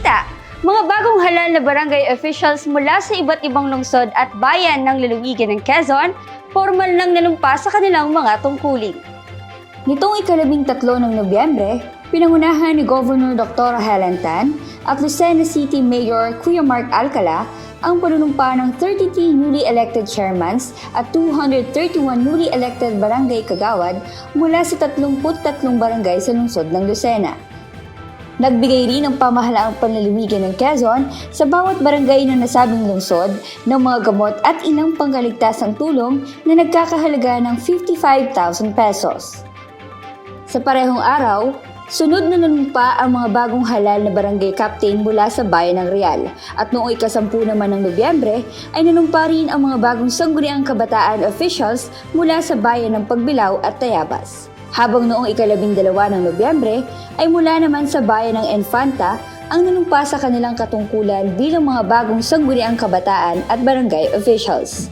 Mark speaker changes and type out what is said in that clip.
Speaker 1: balita, mga bagong halal na barangay officials mula sa iba't ibang lungsod at bayan ng lalawigan ng Quezon, formal nang nanumpa sa kanilang mga tungkulin. Nitong ika-13 ng Nobyembre, pinangunahan ni Governor Dr. Helen Tan at Lucena City Mayor Kuya Mark Alcala ang panunumpa ng 33 newly elected chairmans at 231 newly elected barangay kagawad mula sa 33 barangay sa lungsod ng Lucena. Nagbigay rin ang pamahalaang panlalawigan ng Quezon sa bawat barangay ng nasabing lungsod ng mga gamot at ilang pangkaligtasang tulong na nagkakahalaga ng 55,000 pesos. Sa parehong araw, sunod na nanumpa ang mga bagong halal na barangay captain mula sa bayan ng Real at noong ika-10 naman ng Nobyembre ay nanumpa rin ang mga bagong sangguniang kabataan officials mula sa bayan ng Pagbilao at Tayabas. Habang noong ika-12 ng Nobyembre ay mula naman sa bayan ng Infanta ang nanumpa sa kanilang katungkulan bilang mga bagong sangguniang kabataan at barangay officials.